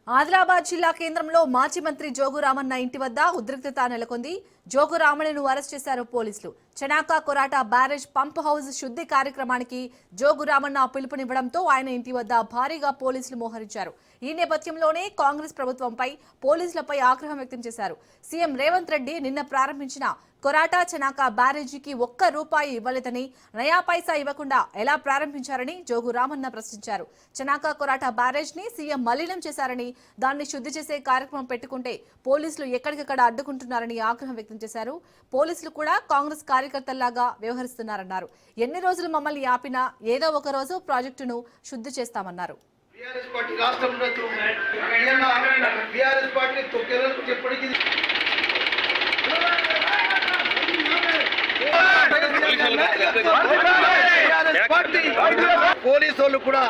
ఆదిలాబాద్ జిల్లా కేంద్రంలో మాజీ మంత్రి జోగు రామన్న ఇంటి వద్ద ఉద్రిక్తత నెలకొంది. జోగు రామన్నను అరెస్ట్ చేశారు పోలీసులు. Chanaka Korata barrage pump house శుద్ధి కార్యక్రమానికి జోగు రామన్న పిలుపునివ్వడంతో ఆయన ఇంటి వద్ద భారీగా పోలీసులు మోహరించారు. ఈ నేపథ్యంలోనే కాంగ్రెస్ ప్రభుత్వంపై పోలీసులపై ఆగ్రహం వ్యక్తం చేశారు. సీఎం రేవంత్ రెడ్డి నిన్న ప్రారంభించిన కొరాట చనాక బ్యారేజీకి ₹1 ఇవ్వలేదని, నయా పైసా ఇవ్వకుండా ఎలా ప్రారంభించారని జోగు రామన్న ప్రశ్నించారు. చనాక కొరాట బ్యారేజ్ ని సీఎం మలినం చేశారని, దాన్ని శుద్ధి చేసే కార్యక్రమం పెట్టుకుంటే పోలీసులు ఎక్కడికక్కడ అడ్డుకుంటున్నారని ఆగ్రహం వ్యక్తం చేశారు. పోలీసులు కూడా కాంగ్రెస్ కార్యకర్తల్లాగా వ్యవహరిస్తున్నారన్నారు. ఎన్ని రోజులు మమ్మల్ని ఆపినా ఏదో ఒక రోజు ప్రాజెక్టును శుద్ధి చేస్తామన్నారు. పోలీసు వాళ్ళు కూడా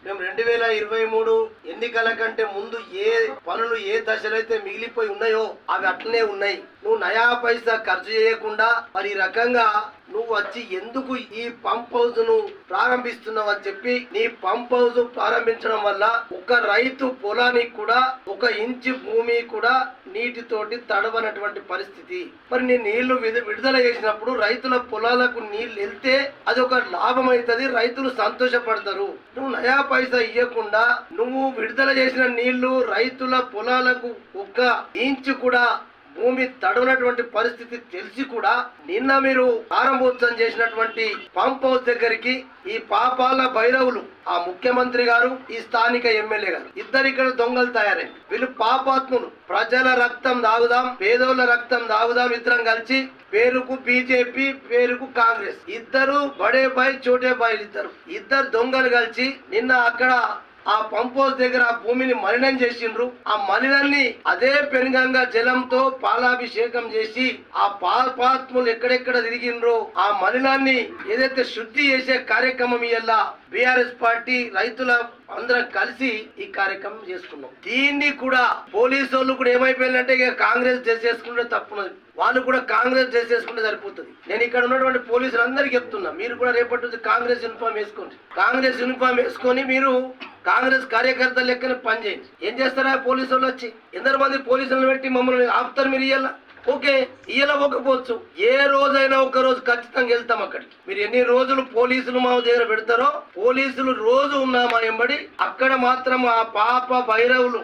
మేము 2023 ఎన్నికల కంటే ముందు ఏ పనులు ఏ దశలో అయితే మిగిలిపోయి ఉన్నాయో అవి అట్లనే ఉన్నాయి. నువ్వు నయా పైసా ఖర్చు చేయకుండా మరి ఈ రకంగా నువ్వు వచ్చి ఎందుకు ఈ పంప్ హౌస్ ను ప్రారంభిస్తున్నావు అని చెప్పి, నీ పంప్ హౌస్ ప్రారంభించడం వల్ల ఒక రైతు పొలానికి కూడా 1 ఇంచు భూమి కూడా నీటితోటి తడవనటువంటి పరిస్థితి. మరి నీ నీళ్లు విడుదల చేసినప్పుడు రైతుల పొలాలకు నీళ్లు వెళ్తే అది ఒక లాభం అవుతుంది, రైతులు సంతోషపడతారు. నువ్వు నయా పైసా ఇవ్వకుండా నువ్వు విడుదల చేసిన నీళ్లు రైతుల పొలాలకు 1 ఇంచు కూడా భూమి తడవనటువంటి పరిస్థితి తెలిసి కూడా నిన్న మీరు ప్రారంభోత్సవం చేసినటువంటి పంప్ హౌస్ దగ్గరికి ఈ పాపాల భైరవులు, ఆ ముఖ్యమంత్రి గారు, ఈ స్థానిక ఎమ్మెల్యే గారు ఇద్దరు ఇక్కడ దొంగలు తయారైంది. వీళ్ళు పాపాత్ములు. ప్రజల రక్తం దాగుదాం, పేదోళ్ళ రక్తం దాగుదాం ఇద్దరం కలిసి పేరుకు బీజేపీ, పేరుకు కాంగ్రెస్, ఇద్దరు బడే బాయ్ చోటే బాయ్, ఇద్దరు దొంగలు కలిసి నిన్న అక్కడ ఆ పంప్ హౌస్ దగ్గర ఆ భూమిని మలినం చేసిండ్రు. ఆ మలినాన్ని అదే పెనుగంగా జలంతో పాలాభిషేకం చేసి ఆ పాపాత్ములు ఎక్కడెక్కడ తిరిగిండ్రో ఆ మలినాన్ని ఏదైతే శుద్ధి చేసే కార్యక్రమం ఇలా బీఆర్ఎస్ పార్టీ రైతుల అందరం కలిసి ఈ కార్యక్రమం చేసుకున్నాం. దీన్ని కూడా పోలీసు వాళ్ళు కూడా ఏమైపోయిందంటే ఇక కాంగ్రెస్ చేసేసుకుంటే తప్పున్నది, వాళ్ళు కూడా కాంగ్రెస్ చేసేసుకుంటే సరిపోతుంది. నేను ఇక్కడ ఉన్నటువంటి పోలీసులు అందరికీ చెప్తున్నా, మీరు కూడా రేపటి నుంచి కాంగ్రెస్ యూనిఫామ్ వేసుకోండి. కాంగ్రెస్ యూనిఫామ్ వేసుకొని మీరు కాంగ్రెస్ కార్యకర్తలు లెక్కన పనిచేయండి. ఏం చేస్తారా పోలీసు వాళ్ళు వచ్చి ఎందరు మంది పోలీసులను పెట్టి మమ్మల్ని ఆపుతారు? మీరు ఇయ్యాల ఓకే, ఇయ్యాల పోకపోవచ్చు, ఏ రోజైనా ఒక రోజు ఖచ్చితంగా వెళ్తాం అక్కడికి. మీరు ఎన్ని రోజులు పోలీసులు మా దగ్గర పెడతారో, పోలీసులు రోజు ఉన్నామా ఎంబడి అక్కడ మాత్రం ఆ పాపాల భైరవులు